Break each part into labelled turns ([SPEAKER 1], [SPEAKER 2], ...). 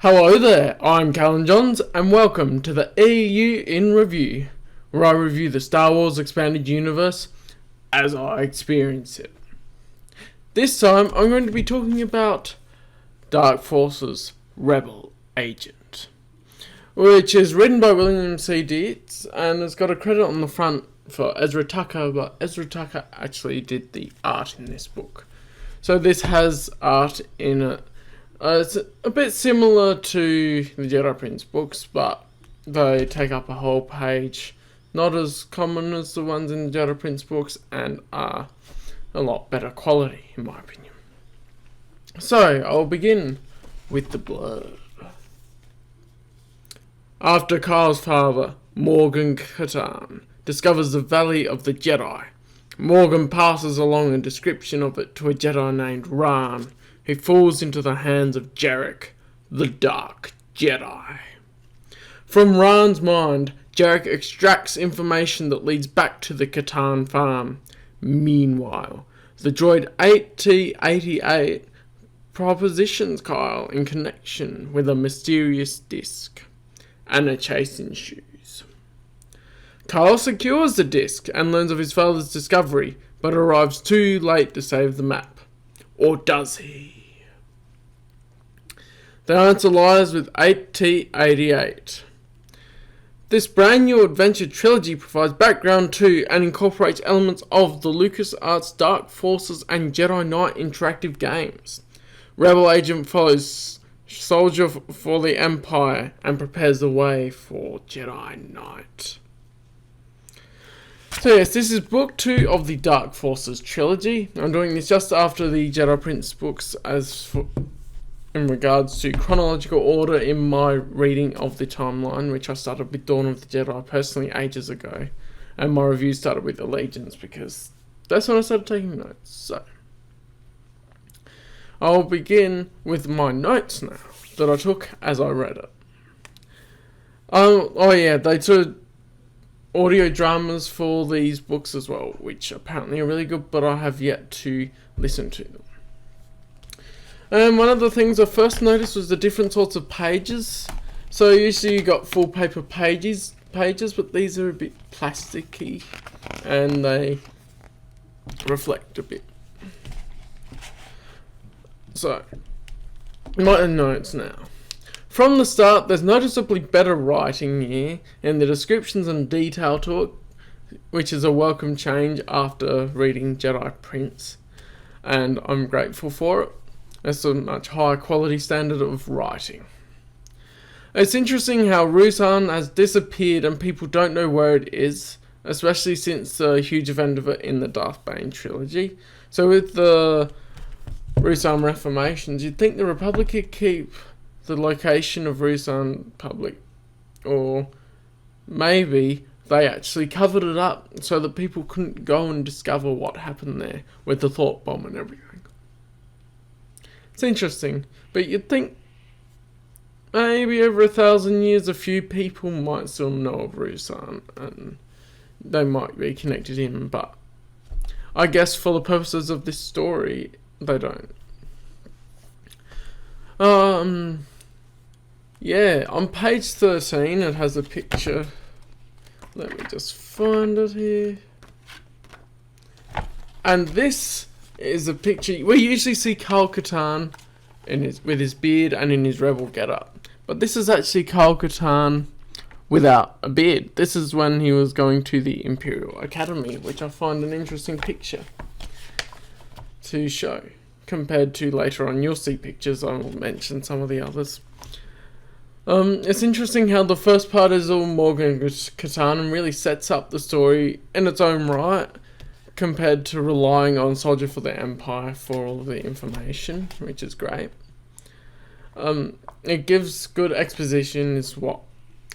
[SPEAKER 1] Hello there, I'm Callum Johns, and welcome to the EU in Review, where I review the Star Wars Expanded Universe as I experience it. This time, I'm going to be talking about Dark Forces Rebel Agent, which is written by William C. Dietz, and has got a credit on the front for Ezra Tucker, but Ezra Tucker actually did the art in this book. So this has art in it. It's a bit similar to the Jedi Prince books, but they take up a whole page. Not as common as the ones in the Jedi Prince books, and are a lot better quality, in my opinion. So, I'll begin with the blurb. After Kyle's father, Morgan Katan, discovers the Valley of the Jedi, Morgan passes along a description of it to a Jedi named Ran, who falls into the hands of Jarek, the Dark Jedi. From Ran's mind, Jarek extracts information that leads back to the Katan farm. Meanwhile, the droid 8T88 propositions Kyle in connection with a mysterious disc, and a chase ensues. Kyle secures the disc and learns of his father's discovery, but arrives too late to save the map. Or does he? The answer lies with 8T88. This brand new adventure trilogy provides background to and incorporates elements of the LucasArts Dark Forces and Jedi Knight interactive games. Rebel Agent follows soldier for the Empire and prepares the way for Jedi Knight. So yes, this is book 2 of the Dark Forces trilogy. I'm doing this just after the Jedi Prince books in regards to chronological order in my reading of the timeline, which I started with Dawn of the Jedi personally ages ago, and my review started with Allegiance because that's when I started taking notes. So I'll begin with my notes now that I took as I read it. They took audio dramas for these books as well, which apparently are really good, but I have yet to listen to them. And one of the things I first noticed was the different sorts of pages. So usually you got full paper pages, but these are a bit plasticky and they reflect a bit. So, my notes now. From the start, there's noticeably better writing here, and the descriptions and detail to it, which is a welcome change after reading Jedi Prince, and I'm grateful for it. It's a much higher quality standard of writing. It's interesting how Ruusan has disappeared and people don't know where it is, especially since the huge event of it in the Darth Bane trilogy. So with the Ruusan reformations, you'd think the Republic could keep the location of Ruusan public, or maybe they actually covered it up so that people couldn't go and discover what happened there with the thought bomb and everything. It's interesting, but you'd think maybe over 1,000 years a few people might still know of Ruusan and they might be connected in, but I guess for the purposes of this story, they don't. On page 13 it has a picture. Let me just find it here. And this is a picture. We usually see Kyle Katarn with his beard and in his rebel getup, but this is actually Kyle Katarn without a beard. This is when he was going to the Imperial Academy, which I find an interesting picture to show compared to later on. You'll see pictures. I will mention some of the others. It's interesting how the first part is all Morgan Katan and really sets up the story in its own right, compared to relying on Soldier for the Empire for all of the information, which is great. It gives good exposition, is what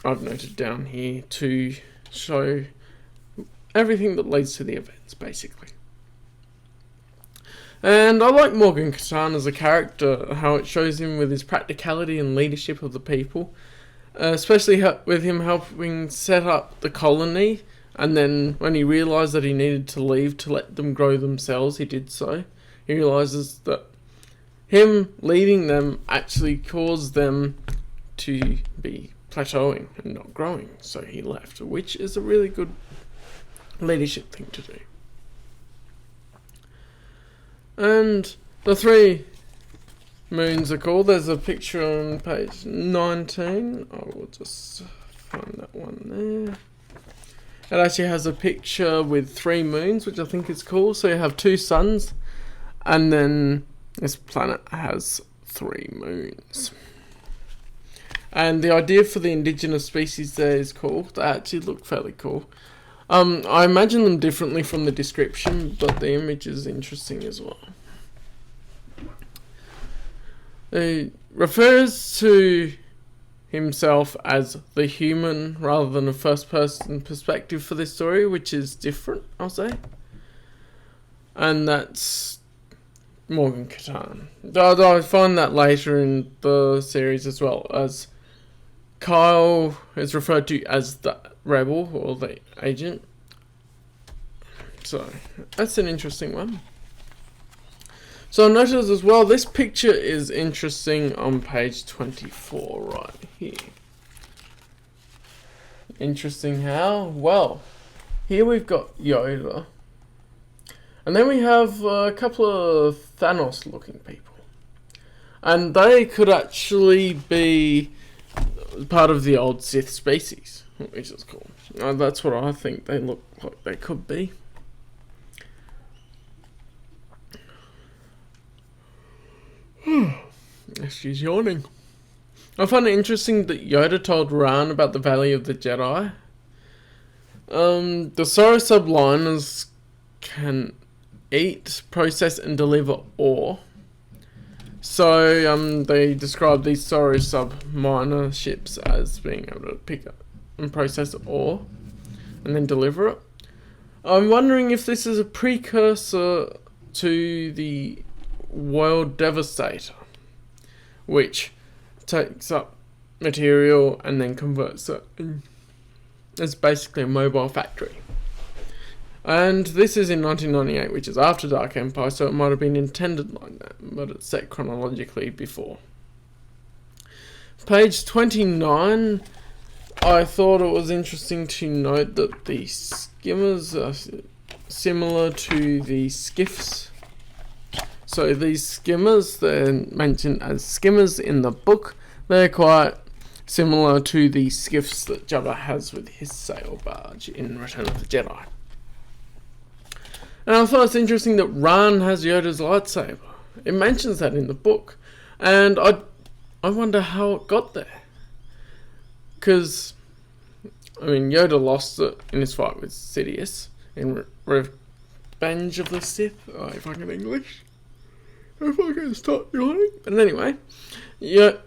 [SPEAKER 1] I've noted down here, to show everything that leads to the events, basically. And I like Morgan Katan as a character, how it shows him with his practicality and leadership of the people, especially with him helping set up the colony. And then when he realised that he needed to leave to let them grow themselves, he did so. He realises that him leading them actually caused them to be plateauing and not growing, so he left, which is a really good leadership thing to do. And the 3 moons are cool. There's a picture on page 19. I will just find that one there. It actually has a picture with 3 moons, which I think is cool. So you have 2 suns, and then this planet has 3 moons. And the idea for the indigenous species there is cool. They actually look fairly cool. I imagine them differently from the description, but the image is interesting as well. He refers to himself as the human rather than a first-person perspective for this story, which is different, I'll say. And that's Morgan Catan. I find that later in the series as well, as Kyle is referred to as the rebel or the agent. So that's an interesting one. So notice as well, this picture is interesting on page 24 right here. Interesting how? Well, here we've got Yoda. And then we have a couple of Thanos looking people. And they could actually be part of the old Sith species, which is cool. That's what I think they look like they could be. She's yawning. I find it interesting that Yoda told Ran about the Valley of the Jedi. The Sorrow subliners can eat, process, and deliver ore. So they describe these Sorrow submariner ships as being able to pick up and process ore and then deliver it. I'm wondering if this is a precursor to the World Devastator, which takes up material and then converts it. It's basically a mobile factory. And this is in 1998, which is after Dark Empire, so it might have been intended like that, but it's set chronologically before. Page 29, I thought it was interesting to note that the skimmers are similar to the skiffs. So these skimmers, they're mentioned as skimmers in the book. They're quite similar to the skiffs that Jabba has with his sail barge in Return of the Jedi. And I thought it's interesting that Ran has Yoda's lightsaber. It mentions that in the book. And I wonder how it got there. Because, I mean, Yoda lost it in his fight with Sidious in Revenge of the Sith. Oh, if I can English. If I can stop yawning. But anyway, Yoda's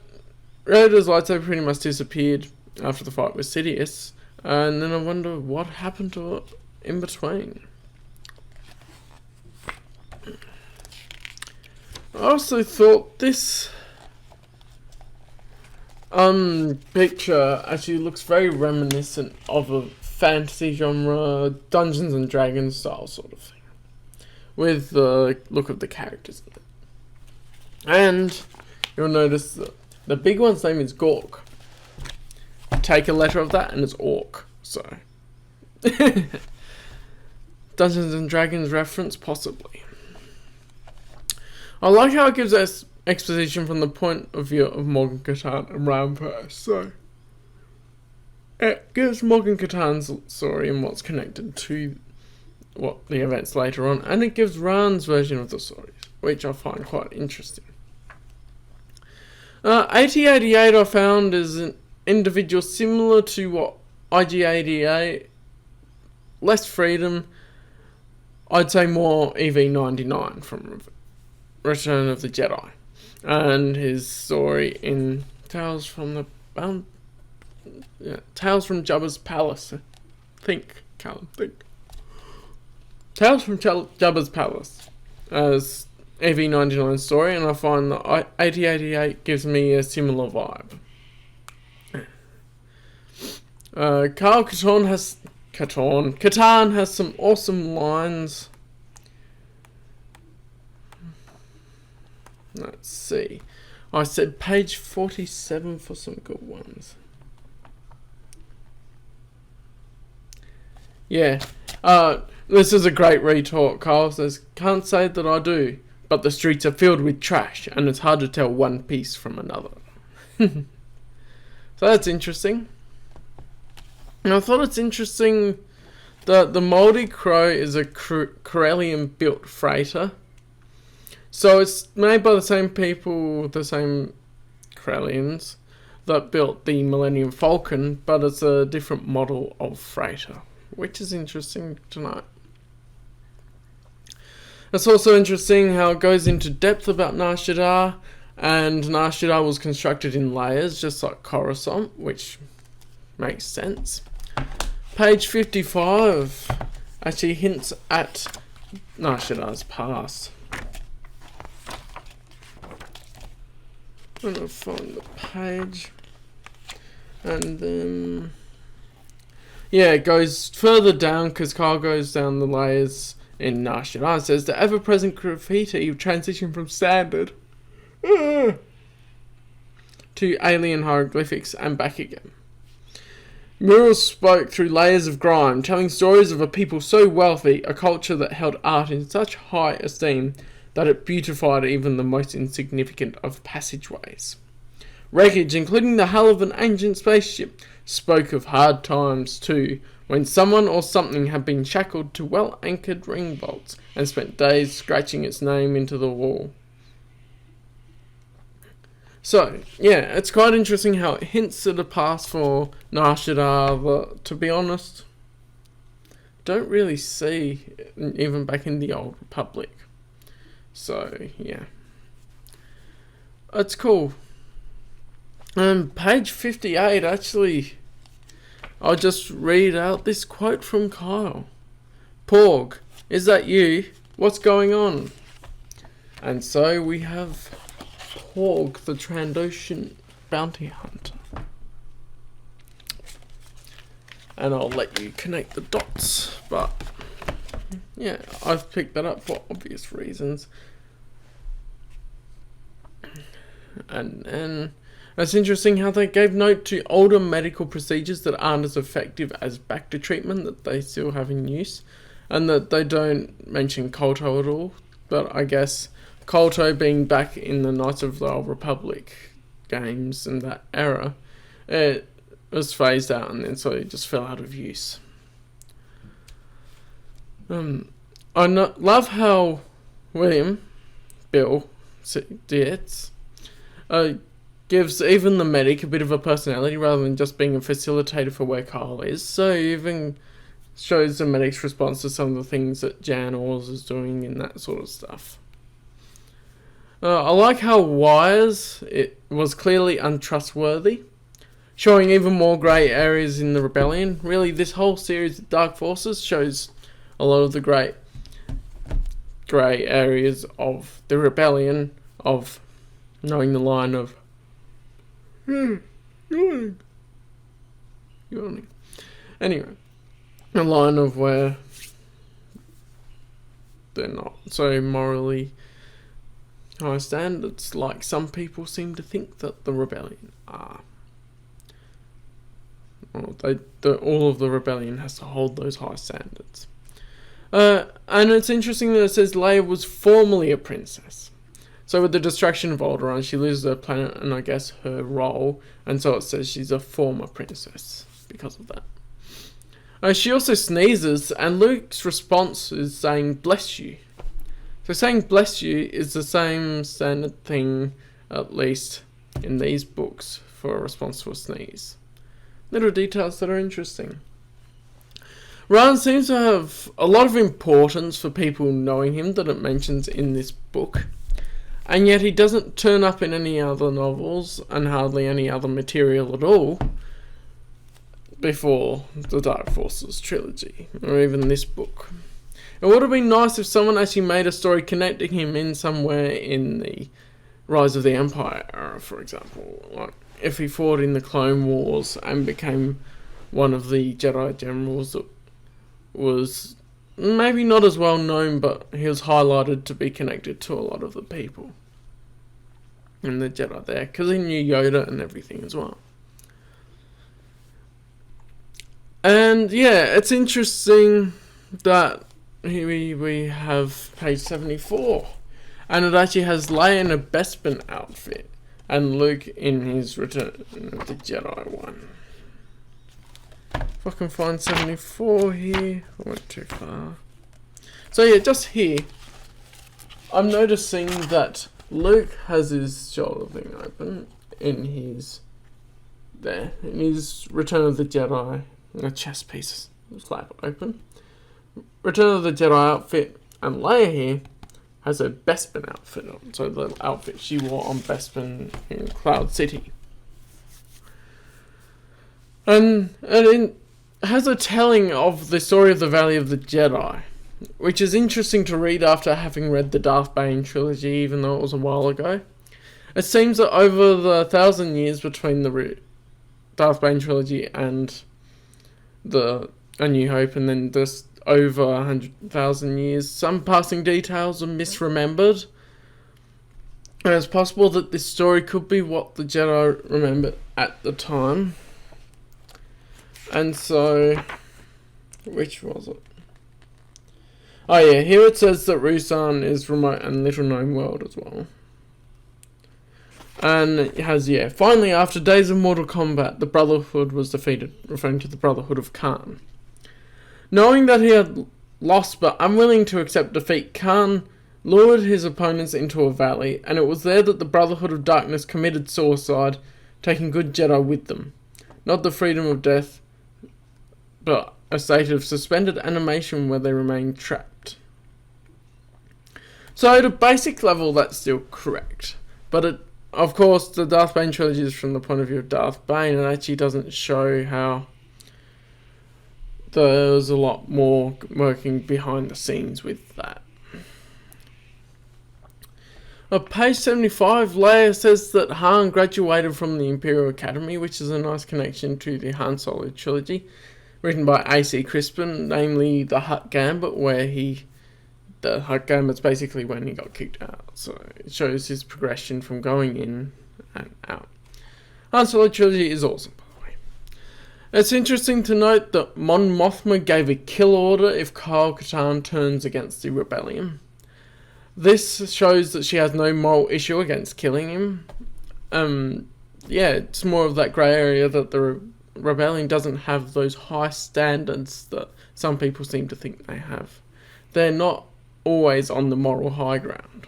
[SPEAKER 1] lightsaber pretty much disappeared after the fight with Sidious. And then I wonder what happened to it in between. I also thought this picture actually looks very reminiscent of a fantasy genre, Dungeons and Dragons style sort of thing, with the look of the characters in it. And you'll notice that the big one's name is Gork. Take a letter of that and it's Orc, so Dungeons and Dragons reference, possibly. I like how it gives us exposition from the point of view of Morgan Catan and Ran first. So it gives Morgan Catan's story and what's connected to what the events later on, and it gives Ran's version of the stories, which I find quite interesting. 8088 I found is an individual similar to what IG88, less freedom, I'd say more EV99 from Return of the Jedi, and his story in Tales from Jabba's Palace. Think, Callum, think. Tales from Jabba's Palace as EV99 story, and I find that 8088 gives me a similar vibe. Catan has some awesome lines. Let's see. I said page 47 for some good ones. Yeah. This is a great retort. Kyle says, can't say that I do, but the streets are filled with trash and it's hard to tell one piece from another. So that's interesting. And I thought it's interesting that the Mouldy Crow is a Corellian built freighter. So it's made by the same people, the same Corellians that built the Millennium Falcon, but it's a different model of freighter, which is interesting to know. It's also interesting how it goes into depth about Nar Shaddaa, and Nar Shaddaa was constructed in layers, just like Coruscant, which makes sense. Page 55 actually hints at Nar Shaddaa's past. I'm going to find the page. And then... yeah, it goes further down because Kyle goes down the layers in Nar Shaddaa. It says the ever-present graffiti transition from standard to alien hieroglyphics and back again. Murals spoke through layers of grime, telling stories of a people so wealthy, a culture that held art in such high esteem that it beautified even the most insignificant of passageways. Wreckage, including the hull of an ancient spaceship, spoke of hard times too, when someone or something had been shackled to well-anchored ring bolts and spent days scratching its name into the wall. So, yeah, it's quite interesting how it hints at a past for Nar Shaddaa that, to be honest, don't really see even back in the Old Republic. So, yeah. It's cool. Page 58, actually, I'll just read out this quote from Kyle. Porg, is that you? What's going on? And so we have Porg, the Trandoshan bounty hunter. And I'll let you connect the dots, but yeah, I've picked that up for obvious reasons. And it's interesting how they gave note to older medical procedures that aren't as effective as Bacta treatment that they still have in use, and that they don't mention Kolto at all, but I guess Kolto being back in the Knights of the Old Republic games and that era, it was phased out and then so it just fell out of use. I love how Bill Dietz gives even the medic a bit of a personality rather than just being a facilitator for where Kyle is. So he even shows the medic's response to some of the things that Jan Ors is doing and that sort of stuff. I like how Wires it was clearly untrustworthy, showing even more grey areas in the rebellion. Really, this whole series of Dark Forces shows a lot of the grey areas of the rebellion, of knowing the line of yawning. Anyway, the line of where they're not so morally high standards like some people seem to think that the rebellion are. All of the rebellion has to hold those high standards. And it's interesting that it says Leia was formerly a princess. So with the destruction of Alderaan, she loses her planet and I guess her role, and so it says she's a former princess because of that. She also sneezes, and Luke's response is saying bless you. So saying bless you is the same standard thing, at least in these books, for a response to a sneeze. Little details that are interesting. Ryan seems to have a lot of importance for people knowing him that it mentions in this book, and yet he doesn't turn up in any other novels and hardly any other material at all before the Dark Forces trilogy, or even this book. It would have been nice if someone actually made a story connecting him in somewhere in the Rise of the Empire era, for example. Like if he fought in the Clone Wars and became one of the Jedi generals that was maybe not as well known, but he was highlighted to be connected to a lot of the people. in the Jedi there, because he knew Yoda and everything as well. And yeah, it's interesting that here we have page 74, and it actually has Leia in a Bespin outfit and Luke in his Return of the Jedi one. If I can find 74 here, I went too far. So yeah, just here, I'm noticing that Luke has his shoulder thing open in his Return of the Jedi, a chest piece flap open. Return of the Jedi outfit, and Leia here has a Bespin outfit on, so the outfit she wore on Bespin in Cloud City. And it has a telling of the story of the Valley of the Jedi, which is interesting to read after having read the Darth Bane trilogy, even though it was a while ago. It seems that over the 1,000 years between the Darth Bane trilogy and the A New Hope, and then just over 100,000 years, some passing details are misremembered. And it's possible that this story could be what the Jedi remembered at the time. And so, which was it? Oh yeah, here it says that Rusan is remote and little known world as well. And it has, yeah, finally after days of mortal combat, the Brotherhood was defeated, referring to the Brotherhood of Khan. Knowing that he had lost but unwilling to accept defeat, Khan lured his opponents into a valley, and it was there that the Brotherhood of Darkness committed suicide, taking good Jedi with them. Not the freedom of death, but a state of suspended animation where they remain trapped. So at a basic level, that's still correct. But of course, the Darth Bane trilogy is from the point of view of Darth Bane, and actually doesn't show how there's a lot more working behind the scenes with that. On page 75, Leia says that Han graduated from the Imperial Academy, which is a nice connection to the Han Solo trilogy, written by A.C. Crispin, namely the Hutt Gambit, where the Hutt Gambit's basically when he got kicked out, so it shows his progression from going in and out. Han Solo trilogy is awesome, by the way. It's interesting to note that Mon Mothma gave a kill order if Kyle Katarn turns against the rebellion. This shows that she has no moral issue against killing him. Yeah, it's more of that grey area that the rebellion doesn't have those high standards that some people seem to think they have. They're not always on the moral high ground.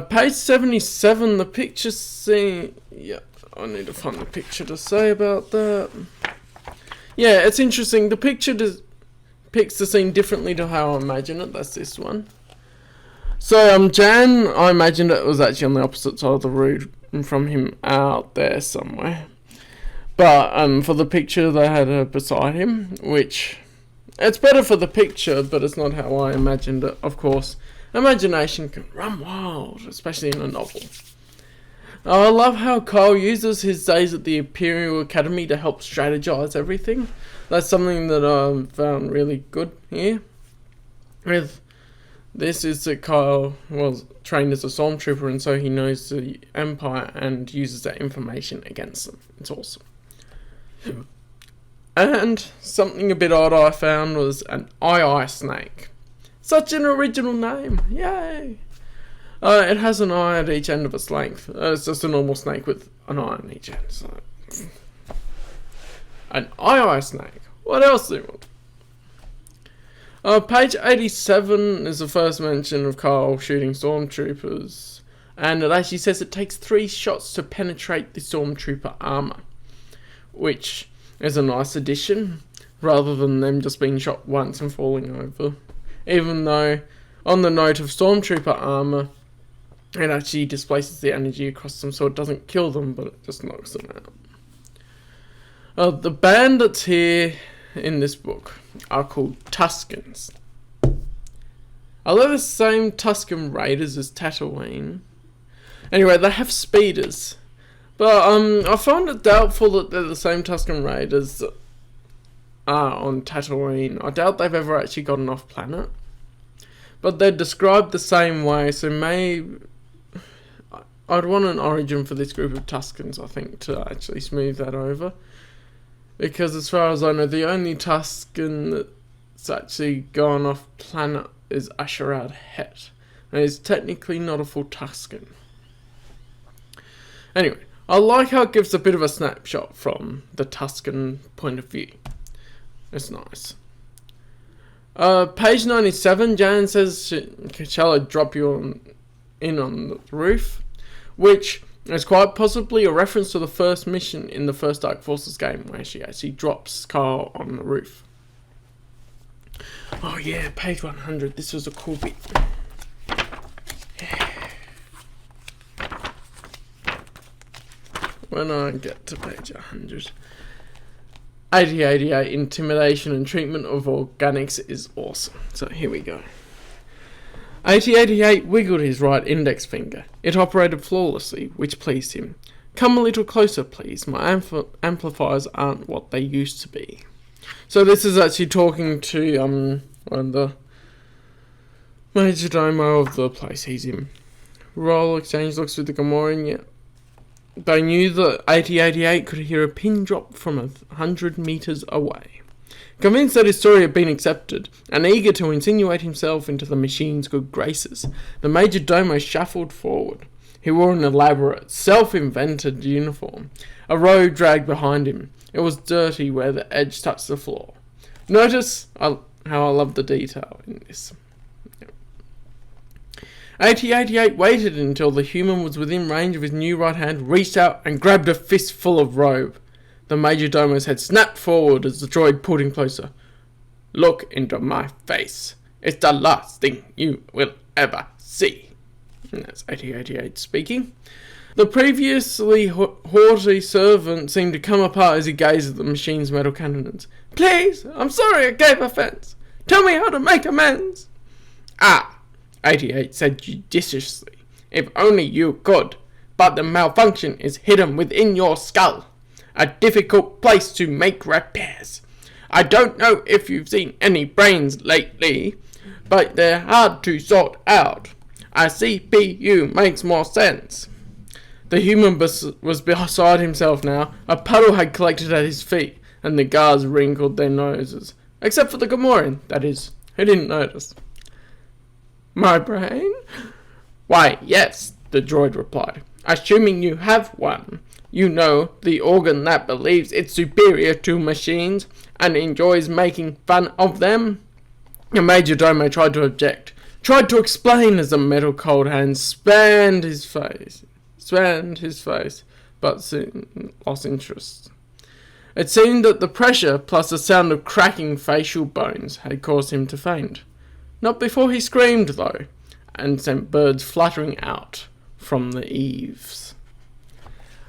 [SPEAKER 1] Page 77, the picture scene. Yeah, I need to find the picture to say about that. Yeah, it's interesting. The picture depicts the scene differently to how I imagine it. That's this one. So, Jan, I imagined it was actually on the opposite side of the road from him out there somewhere. But, for the picture, they had her beside him, which, it's better for the picture, but it's not how I imagined it, of course. Imagination can run wild, especially in a novel. I love how Kyle uses his days at the Imperial Academy to help strategize everything. That's something that I found really good here. With this is that Kyle was trained as a stormtrooper, and so he knows the Empire and uses that information against them. It's awesome. And something a bit odd I found was an eye snake. Such an original name. Yay! It has an eye at each end of its length. It's just a normal snake with an eye on each end. So. An eye snake. What else do you want? Page 87 is the first mention of Kyle shooting stormtroopers. And it actually says it takes 3 shots to penetrate the stormtrooper armor. Which is a nice addition, rather than them just being shot once and falling over. Even though, on the note of stormtrooper armor, it actually displaces the energy across them, so it doesn't kill them, but it just knocks them out. The bandits here in this book are called Tuskens. Are they the same Tusken Raiders as Tatooine? Anyway, they have speeders. But I find it doubtful that they're the same Tusken Raiders that are on Tatooine. I doubt they've ever actually gotten off planet. But they're described the same way, so maybe I'd want an origin for this group of Tuscans, I think, to actually smooth that over. Because as far as I know, the only Tuscan that's actually gone off planet is Asherad Het. And it's technically not a full Tuscan. Anyway, I like how it gives a bit of a snapshot from the Tuscan point of view. It's nice. Page 97, Jan says, shall I drop you in on the roof? Which is quite possibly a reference to the first mission in the first Dark Forces game, where she actually drops Carl on the roof. Oh yeah, page 100, this was a cool bit. When I get to page 100. 8088, intimidation and treatment of organics is awesome. So here we go. 8088 wiggled his right index finger. It operated flawlessly, which pleased him. Come a little closer, please. My amplifiers aren't what they used to be. So this is actually talking to one of the major domo of the place he's in. Roll exchange looks with the Gamorrean, yeah. They knew that 8088 could hear a pin drop from 100 meters away. Convinced that his story had been accepted, and eager to insinuate himself into the machine's good graces, the Major Domo shuffled forward. He wore an elaborate, self-invented uniform. A robe dragged behind him. It was dirty where the edge touched the floor. Notice how I love the detail in this. 8088 waited until the human was within range of his new right hand, reached out and grabbed a fistful of robe. The Major Domo's head snapped forward as the droid pulled him closer. Look into my face. It's the last thing you will ever see. And that's 8088 speaking. The previously haughty servant seemed to come apart as he gazed at the machine's metal cannons. Please, I'm sorry I gave offense. Tell me how to make amends. 88 said judiciously. If only you could. But the malfunction is hidden within your skull. A difficult place to make repairs. I don't know if you've seen any brains lately, but they're hard to sort out. A CPU makes more sense. The human was beside himself now. A puddle had collected at his feet, and the guards wrinkled their noses. Except for the Gamorrean, that is, who didn't notice. My brain? Why, yes, the droid replied. Assuming you have one. You know, the organ that believes it's superior to machines and enjoys making fun of them. The Major Domo tried to object. Tried to explain as the metal cold hand spanned his face, but soon lost interest. It seemed that the pressure plus the sound of cracking facial bones had caused him to faint. Not before he screamed, though, and sent birds fluttering out from the eaves.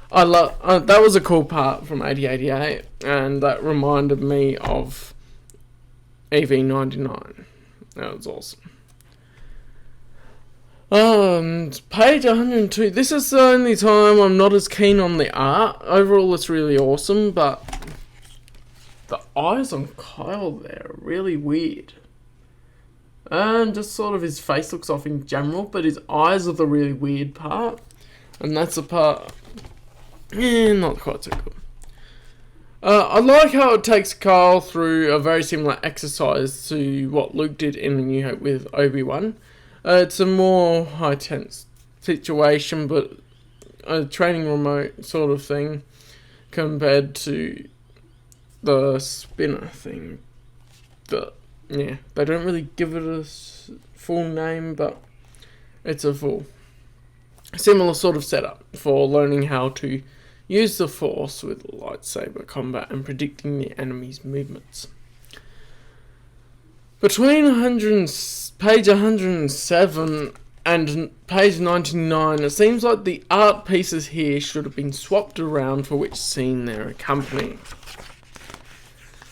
[SPEAKER 1] That was a cool part from 8088, and that reminded me of EV99. That was awesome. Page 102. This is the only time I'm not as keen on the art. Overall, it's really awesome, but the eyes on Kyle there are really weird. And just sort of his face looks off in general, but his eyes are the really weird part. And that's the part, not quite so good. I like how it takes Kyle through a very similar exercise to what Luke did in The New Hope with Obi-Wan. It's a more high-tense situation, but a training remote sort of thing compared to the spinner thing. But yeah, they don't really give it a full name, but it's a full similar sort of setup for learning how to use the Force with lightsaber combat and predicting the enemy's movements. Between page 107 and page 99, it seems like the art pieces here should have been swapped around for which scene they're accompanying.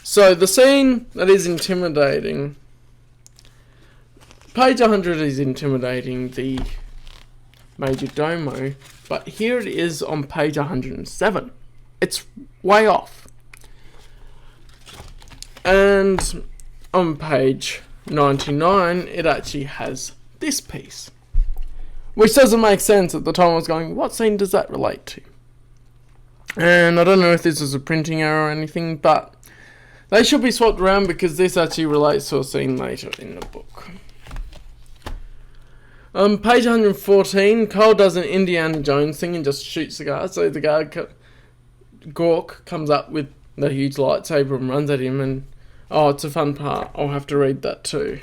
[SPEAKER 1] So the scene that is intimidating, page 100 is intimidating the Major Domo, but here it is on page 107. It's way off. And on page 99, it actually has this piece. which doesn't make sense at the time. I was going, what scene does that relate to? And I don't know if this is a printing error or anything, but they should be swapped around because this actually relates to a scene later in the book. Page 114, Cole does an Indiana Jones thing and just shoots the guard. So the guard, Gork, comes up with the huge lightsaber and runs at him, and oh, it's a fun part. I'll have to read that too.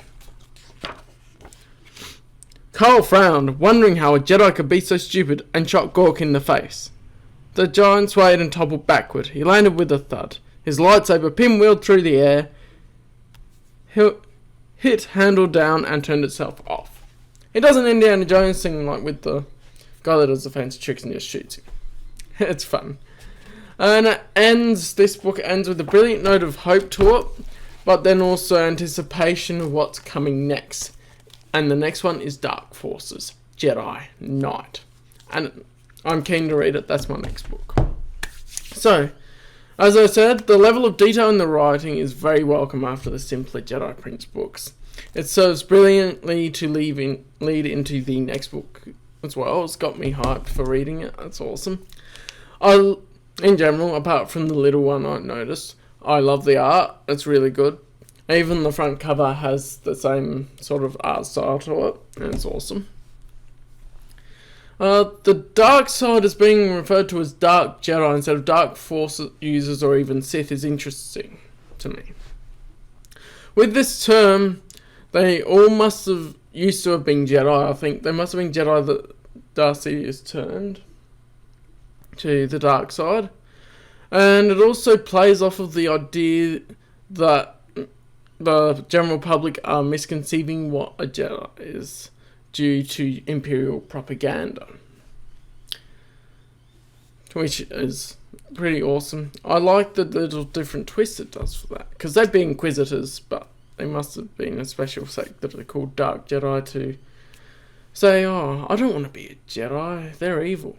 [SPEAKER 1] Cole frowned, wondering how a Jedi could be so stupid, and shot Gork in the face. The giant swayed and toppled backward. He landed with a thud. His lightsaber pinwheeled through the air, hit handle down, and turned itself off. It does an Indiana Jones thing, like with the guy that does the fancy tricks and just shoots him. It's fun. And this book ends with a brilliant note of hope to it, but then also anticipation of what's coming next. And the next one is Dark Forces, Jedi Knight. And I'm keen to read it. That's my next book. So, as I said, the level of detail in the writing is very welcome after the simpler Jedi Prince books. It serves brilliantly to lead into the next book as well. It's got me hyped for reading it. That's awesome. In general, apart from the little one I noticed, I love the art. It's really good. Even the front cover has the same sort of art style to it, and it's awesome. The dark side is being referred to as Dark Jedi instead of Dark Force users or even Sith is interesting to me. With this term, they all must have used to have been Jedi. I think they must have been Jedi that Darcy is turned to the dark side. And it also plays off of the idea that the general public are misconceiving what a Jedi is due to Imperial propaganda, which is pretty awesome. I like the little different twist it does for that, because they'd be Inquisitors, but they must have been a special sect that are called Dark Jedi to say, oh, I don't want to be a Jedi, they're evil.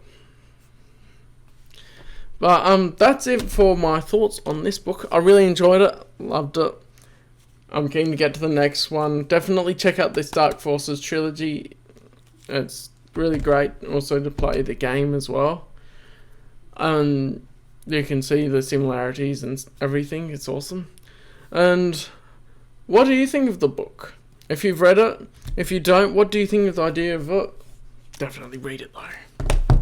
[SPEAKER 1] But that's it for my thoughts on this book. I really enjoyed it, loved it. I'm keen to get to the next one. Definitely check out this Dark Forces trilogy. It's really great also to play the game as well. You can see the similarities and everything. It's awesome. And what do you think of the book? If you've read it, if you don't, what do you think of the idea of it? Definitely read it though.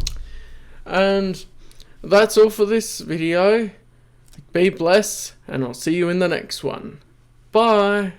[SPEAKER 1] And that's all for this video. Be blessed, and I'll see you in the next one. Bye.